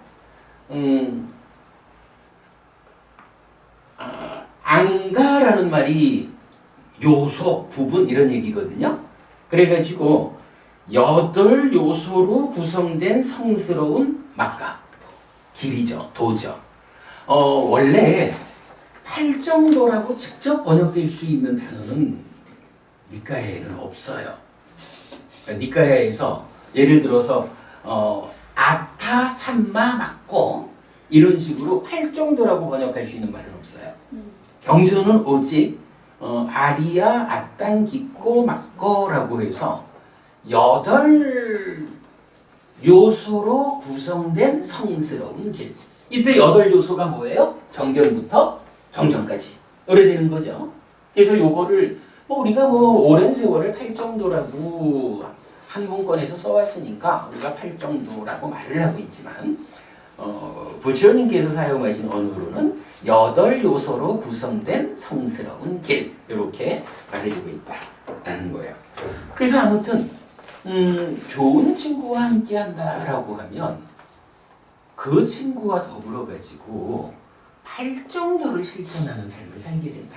앙가라는 말이 요소, 부분 이런 얘기거든요. 그래가지고 8요소로 구성된 성스러운 막가 길이죠, 도죠. 원래 팔정도라고 직접 번역될 수 있는 단어는 니카야에는 없어요. 그러니까 니카야에서 예를 들어서 아타, 삼마, 막고 이런 식으로 팔정도라고 번역할 수 있는 말은 없어요. 경전은 오직 아리야, 아땅, 기꼬, 막거라고 해서 8요소로 구성된 성스러운 길. 이때 8요소가 뭐예요? 정견부터 정정까지. 이래 되는 거죠. 그래서 요거를 우리가 오랜 세월을 팔 정도라고 한 문건에서 써왔으니까 우리가 팔 정도라고 말을 하고 있지만 부처님께서 사용하신 언어로는 8요소로 구성된 성스러운 길 이렇게 말해주고 있다라는 거예요. 그래서 아무튼 좋은 친구와 함께 한다라고 하면 그 친구와 더불어 가지고 8정도를 실천하는 삶을 살게 된다.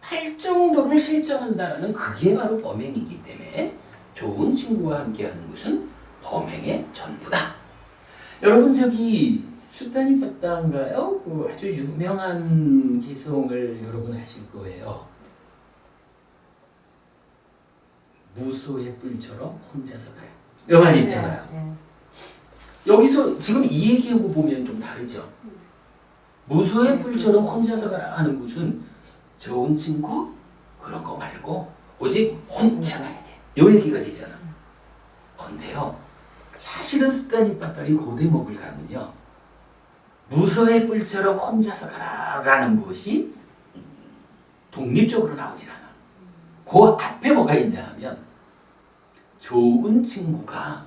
8정도를 실천한다는 그게 바로 범행이기 때문에 좋은 친구와 함께하는 것은 범행의 전부다. 여러분 저기 수타니 빠따인가요? 그 아주 유명한 개성을 여러분 아실 거예요. 무소의 뿔처럼 혼자서 가요. 이 말 있잖아요. 네. 여기서 지금 이 얘기하고 보면 좀 다르죠. 무소의 뿔처럼 혼자서 가라 하는 것은 좋은 친구 그런 거 말고 오직 혼자 가야 돼. 요 얘기가 되잖아. 근데요. 사실은 수타니 빠따의 고대목을 가면요. 무소의 뿔처럼 혼자서 가라라는 것이 독립적으로 나오질 않아. 그 앞에 뭐가 있냐 하면 좋은 친구가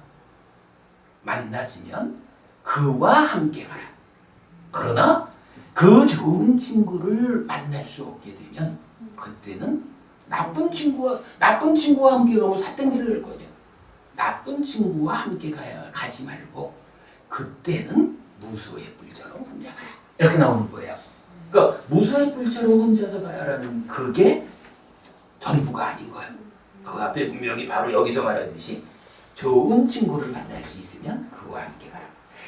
만나지면 그와 함께 가라. 그러나 그 좋은 친구를 만날 수 없게 되면 그때는 나쁜 친구와 함께 가면 사땡기를 할 거예요. 나쁜 친구와 함께 가지 말고 그때는 무소의 뿔처럼 혼자 가라. 이렇게 나오는 거예요. 그러니까 무소의 뿔처럼 혼자서 가라라는 그게 전부가 아닌 거예요. 그 앞에 분명히 바로 여기서 말하듯이 좋은 친구를 만날 수 있으면 그와 함께 가라.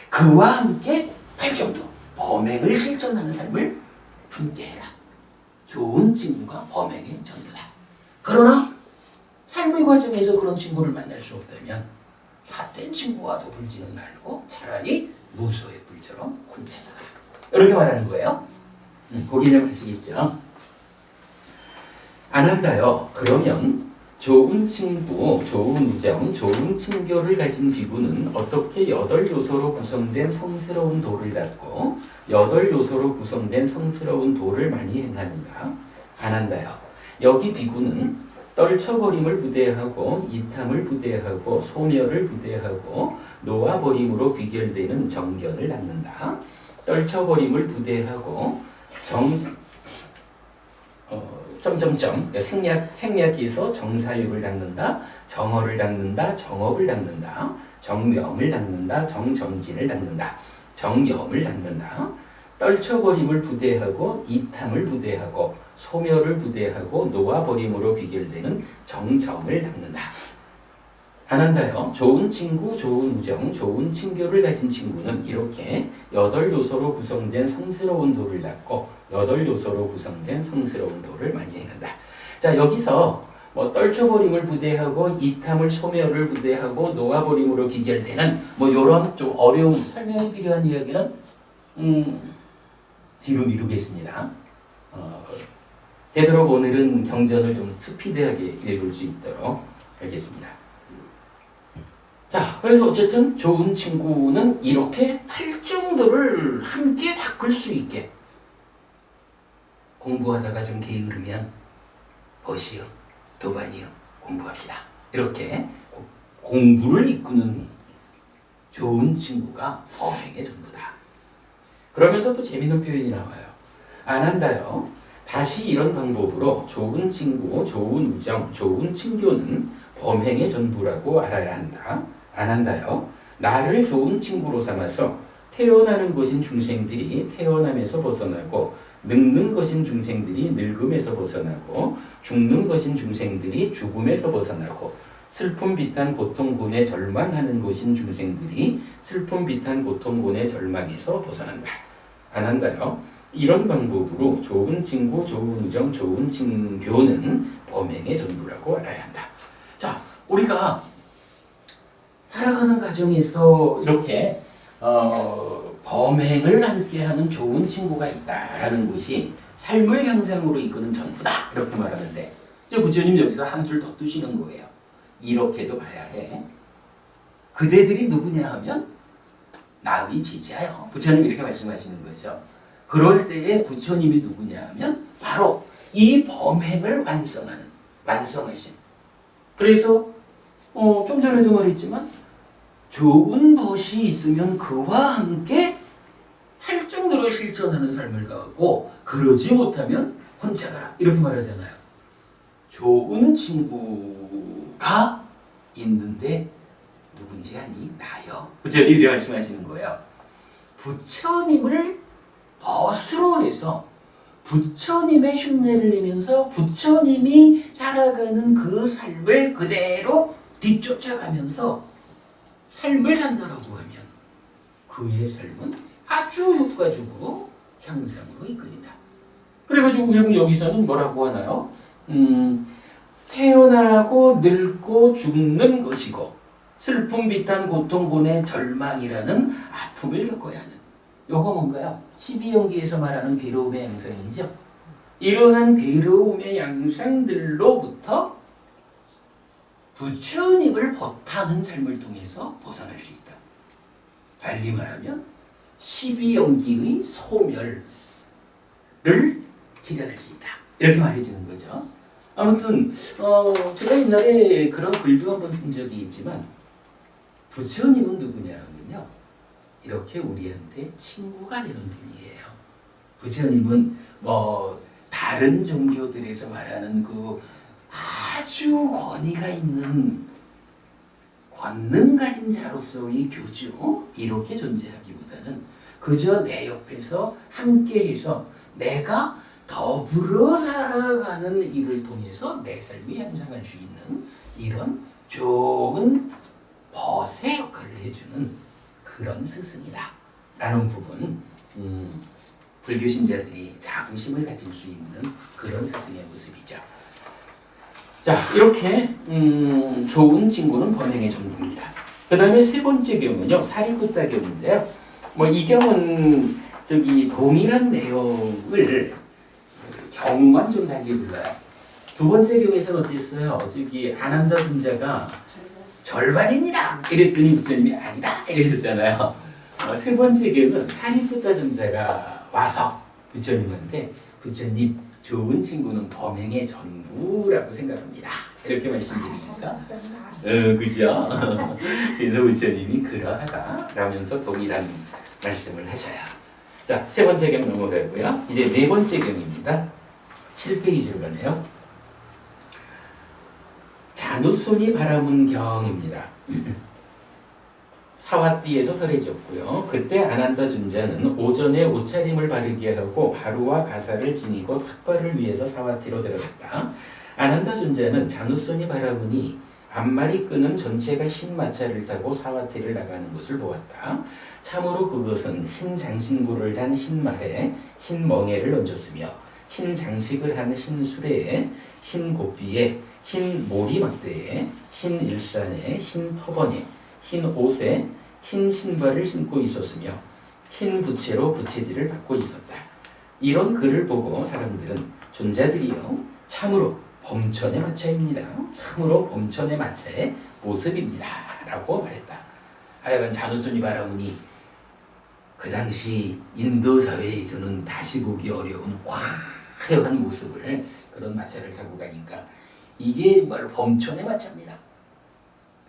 그와 함께 8정도 범행을 실천하는 삶을 함께 해라. 좋은 친구가 범행의 전부다. 그러나 삶의 과정에서 그런 친구를 만날 수 없다면 삿된 친구와도 불지는 말고 차라리 무소의 뿔처럼 혼자서 가라. 이렇게 말하는 거예요. 고개를 하시겠죠? 안 한다요. 그러면 좋은 친구, 좋은 우정, 좋은 친교를 가진 비구는 어떻게 8요소로 구성된 성스러운 도를 닦고 8요소로 구성된 성스러운 도를 많이 행하는가? 안 한다요. 여기 비구는 떨쳐버림을 부대하고 이탐을 부대하고 소멸을 부대하고 놓아버림으로 귀결되는 정견을 닦는다. 떨쳐버림을 부대하고 생략기에서 정사유를 닦는다, 정어를 닦는다, 정업을 닦는다, 정명을 닦는다, 정정진을 닦는다, 정염을 닦는다. 떨쳐버림을 부대하고 이탐을 부대하고 소멸을 부대하고 놓아버림으로 비결되는 정정을 닦는다. 안 한다요. 좋은 친구, 좋은 우정, 좋은 친교를 가진 친구는 이렇게 8요소로 구성된 성스러운 도를 닦고 8요소로 구성된 성스러운 도를 많이 행한다. 자, 여기서 떨쳐버림을 부대하고 이탐을 소멸을 부대하고 놓아버림으로 기결되는 요런 좀 어려운 설명이 필요한 이야기는 뒤로 미루겠습니다. 되도록 오늘은 경전을 좀 스피드하게 읽을 수 있도록 하겠습니다. 자, 그래서 어쨌든 좋은 친구는 이렇게 8정도를 함께 닦을 수 있게 공부하다가 좀 게으르면 버시요, 도반이요 공부합시다. 이렇게 공부를 이끄는 좋은 친구가 범행의 전부다. 그러면서 또 재미있는 표현이 나와요. 안 한다요. 다시 이런 방법으로 좋은 친구, 좋은 우정, 좋은 친교는 범행의 전부라고 알아야 한다. 안 한다요. 나를 좋은 친구로 삼아서 태어나는 것인 중생들이 태어남에서 벗어나고 늙는 것인 중생들이 늙음에서 벗어나고 죽는 것인 중생들이 죽음에서 벗어나고 슬픔 비탄 고통 고뇌 절망하는 것인 중생들이 슬픔 비탄 고통 고뇌 절망에서 벗어난다. 안 한다요. 이런 방법으로 좋은 친구, 좋은 우정, 좋은 친교는 범행의 전부라고 알아야 한다. 자, 우리가 살아가는 과정에서 이렇게 범행을 함께하는 좋은 친구가 있다라는 것이 삶을 향상으로 이끄는 전부다 이렇게 말하는데 이제 부처님 여기서 한 줄 더 뜨시는 거예요. 이렇게도 봐야 해. 그대들이 누구냐 하면 나의 지지하여. 부처님 이렇게 말씀하시는 거죠. 그럴 때에 부처님이 누구냐 하면 바로 이 범행을 완성하는 완성하신. 그래서 좀 전에도 말했지만 좋은 벗이 있으면 그와 함께 할 정도로 실천하는 삶을 가고 그러지 못하면 혼자 가라 이렇게 말하잖아요. 좋은 친구가 있는데 누군지 아니? 나요. 부처님이 이렇게 말씀하시는 거예요. 부처님을 벗으로 해서 부처님의 흉내를 내면서 부처님이 살아가는 그 삶을 그대로 뒤쫓아가면서 삶을 산다라고 하면 그의 삶은 아주 효과적으로 향상으로 이끌린다. 그래가지고 결국 여기서는 뭐라고 하나요? 태어나고 늙고 죽는 것이고 슬픔, 비탄, 고통, 고뇌, 절망이라는 아픔을 겪어야 하는 요거 뭔가요? 12연기에서 말하는 괴로움의 양상이죠. 이러한 괴로움의 양상들로부터 부처님을 벗하는 삶을 통해서 벗어날 수 있다. 달리 말하면 12연기의 소멸을 실현할 수 있다. 이렇게 말해주는 거죠. 아무튼 제가 옛날에 그런 글도 한번 쓴 적이 있지만 부처님은 누구냐 하면요. 이렇게 우리한테 친구가 되는 분이에요. 부처님은 다른 종교들에서 말하는 그 아주 권위가 있는 권능 가진 자로서의 교주 이렇게 존재하기보다는 그저 내 옆에서 함께해서 내가 더불어 살아가는 일을 통해서 내 삶이 향상할 수 있는 이런 좋은 벗의 역할을 해주는 그런 스승이다 라는 부분 불교 신자들이 자부심을 가질 수 있는 그런 스승의 모습이죠. 자, 이렇게 좋은 친구는 범행의 전부입니다. 그 다음에 세 번째 경우는요, 사리푸타 경우인데요. 이 경우는 동일한 내용을 경우만 좀 달리 불러요. 두 번째 경우에서는 어땠어요? 아난다尊자가 절반입니다. 이랬더니 부처님이 아니다. 이랬잖아요. 세 번째 경우는 사리푸타尊자가 와서 부처님한테 부처님 좋은 친구는 범행의 전부라고 생각합니다. 이렇게 말씀드리니까 그죠? 그래서 부처님이 그러하다 라면서 동일한 말씀을 하셔요. 자, 세 번째 경 넘어가고요. 이제 네 번째 경입니다. 7페이지로 가네요. 자누손이 바라문 경입니다. 사와띠에서 설해졌고요. 그때 아난다 존자는 오전에 옷차림을 바르게 하고 바루와 가사를 지니고 탁발을 위해서 사와띠로 들어갔다. 아난다 존자는 자누손이 바라문이 앞말이 끄는 전체가 흰 마차를 타고 사와띠를 나가는 것을 보았다. 참으로 그것은 흰 장신구를 단 흰 말에 흰 멍에를 얹었으며 흰 장식을 한 흰 수레에 흰 고삐에 흰 모리막대에 흰 일산에 흰 터번에 흰 옷에 흰 신발을 신고 있었으며 흰 부채로 부채질을 받고 있었다. 이런 글을 보고 사람들은 존자들이요 참으로 범천의 마차입니다. 참으로 범천의 마차의 모습입니다. 라고 말했다. 하여간 자누손이 바라문이 그 당시 인도 사회에서는 다시 보기 어려운 화려한 모습을 그런 마차를 타고 가니까 이게 정말 범천의 마차입니다.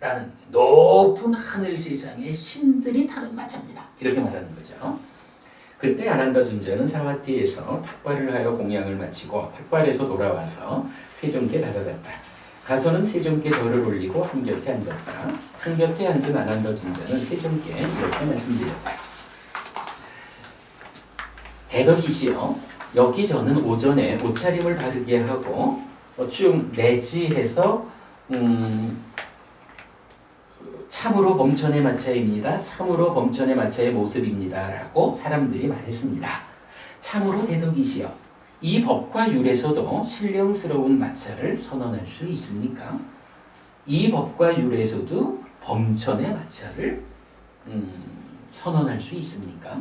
라는 높은 하늘 세상의 신들이 타는 마차입니다. 이렇게 말하는 거죠. 그때 아난다 존자는 사와띠에서 탁발을 하여 공양을 마치고 탁발에서 돌아와서 세종께 다가갔다. 가서는 세종께 덜을 올리고 한곁에 앉았다. 한곁에 앉은 아난다 존자는 세종께 이렇게 말씀드렸다. 대덕이시여, 여기 저는 오전에 옷차림을 바르게 하고 쭉 내지해서 참으로 범천의 마차입니다. 참으로 범천의 마차의 모습입니다. 라고 사람들이 말했습니다. 참으로 대덕이시여, 이 법과 율에서도 신령스러운 마차를 선언할 수 있습니까? 이 법과 율에서도 범천의 마차를 선언할 수 있습니까?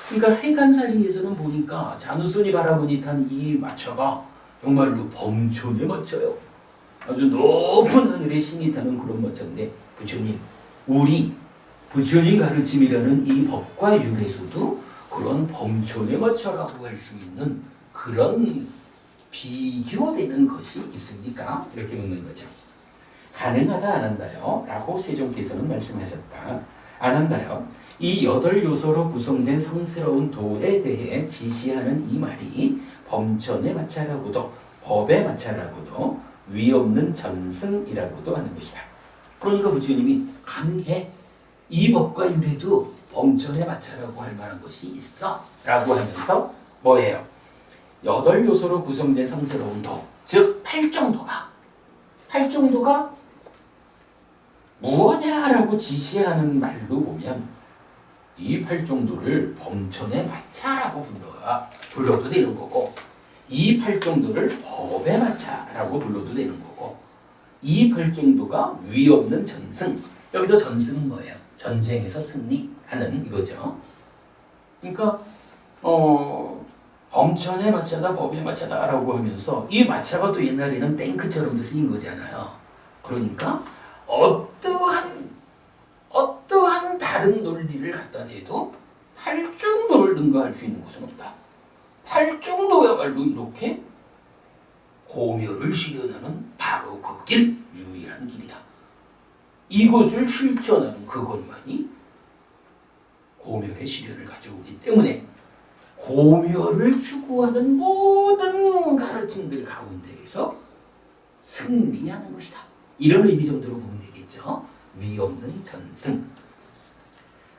그러니까 세간살이에서는 보니까 자누손이 바라보니 탄 이 마차가 정말로 범천의 마차요. 아주 높은 하늘의 신이 타는 그런 마차인데 부처님, 우리 부처님 가르침이라는 이 법과 율에서도 그런 범천의 마차라고 할 수 있는 그런 비교되는 것이 있습니까? 이렇게 묻는 거죠. 가능하다 안 한다요? 라고 세종께서는 말씀하셨다. 안 한다요. 이 8요소로 구성된 성스러운 도에 대해 지시하는 이 말이 범천의 마차라고도 법의 마차라고도 위없는 전승이라고도 하는 것이다. 그러니까 부처님이 가능해. 이 법과 유래도 범천의 마차라고 할 만한 것이 있어. 라고 하면서 뭐예요? 8요소로 구성된 성스러운 도, 즉 팔정도가 무엇냐라고 지시하는 말로 보면 이 팔정도를 범천의 마차라고 불러도 되는 거고, 이 팔정도를 법의 마차라고 불러도 되는 거고, 이 팔정도가 위없는 전승. 여기서 전승은 뭐예요? 전쟁에서 승리하는 이거죠. 그러니까 범천의 마차다, 법의 마차다라고 하면서 이 마차가 또 옛날에는 탱크처럼도 쓰인 거잖아요. 그러니까 어떠한 다른 논리를 갖다 대도 팔정도를 능가할 수 있는 것은 없다. 팔정도야말로 이렇게 고묘를 실현하는 바로 그 길, 유일한 길이다. 이것을 실천하는 그것만이 고묘의 실현을 가져오기 때문에 고묘를 추구하는 모든 가르침들 가운데에서 승리하는 것이다. 이런 의미 정도로 보면 되겠죠. 위없는 전승.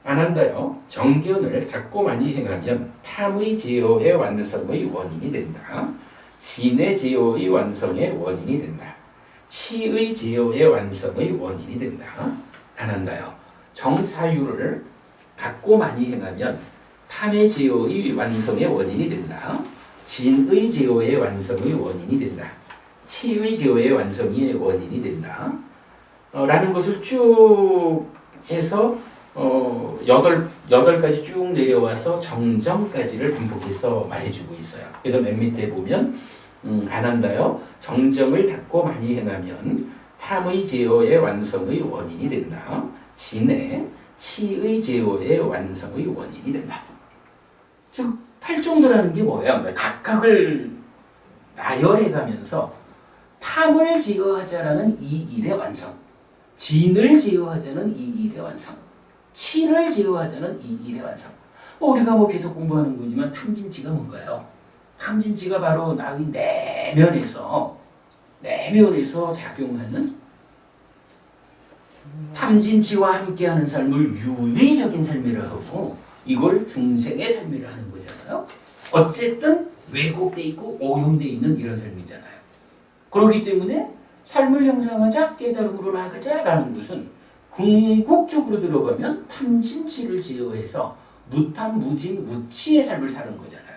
안 한다요. 정견을 닦고 많이 행하면 탐의 제어의 완성의 원인이 된다. 진의 제어의 완성의 원인이 된다. 치의 제어의 완성의 원인이 된다. 안 한다요. 정사유를 닦고 많이 행하면 탐의 제어의 완성의 원인이 된다. 진의 제어의 완성의 원인이 된다. 치의 제어의 완성의 원인이 된다. 라는 것을 쭉 해서 여덟 가지 쭉 내려와서 정정까지를 반복해서 말해주고 있어요. 그래서 맨 밑에 보면 안 한다요. 정정을 닦고 많이 행하면 탐의 제어의 완성의 원인이 된다. 진의 치의 제어의 완성의 원인이 된다. 즉 팔정도라는 게 뭐예요? 각각을 나열해가면서 탐을 제어하자라는 이 일의 완성, 진을 제어하자는 이 일의 완성, 치를 제어하자는 이 일의 완성. 우리가 계속 공부하는 거지만 탐진치가 뭔가요? 탐진치가 바로 나의 내면에서 작용하는 탐진치와 함께하는 삶을 유의적인 삶이라 하고 이걸 중생의 삶이라 하는 거잖아요. 어쨌든 왜곡돼 있고 오염돼 있는 이런 삶이잖아요. 그렇기 때문에 삶을 향상하자, 깨달음으로 나아가자라는 것은 궁극적으로 들어가면 탐진치를 제어해서 무탐, 무진, 무치의 삶을 사는 거잖아요.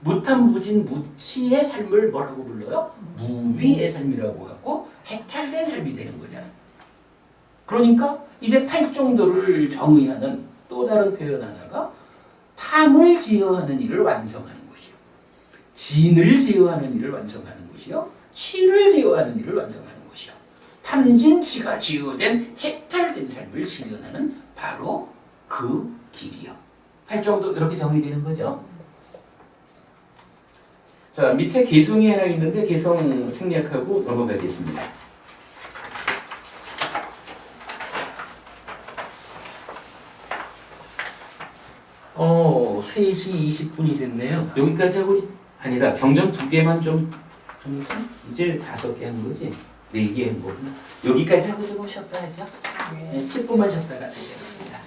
무탐, 무진, 무치의 삶을 뭐라고 불러요? 무위의 삶이라고 하고 해탈된 삶이 되는 거잖아요. 그러니까 이제 팔정도를 정의하는 또 다른 표현 하나가 탐을 제어하는 일을 완성하는 것이요. 진을 제어하는 일을 완성하는 것이요. 치를 제어하는 일을 완성하는 것이요. 탐진치가 제어된 해탈된 삶을 실현하는 바로 그 길이요. 팔정도 이렇게 정의되는 거죠. 자, 밑에 개성이 하나 있는데 개성 생략하고 넘어가겠습니다. 3시 20분이 됐네요. 여기까지 하고 아니다. 병정 2개만 좀 하면서 이제 5개 한 거지? 4개 한 거구나. 여기까지 하고 좀 쉬었다 하죠? 네, 10분만 쉬었다가 다시 하겠습니다.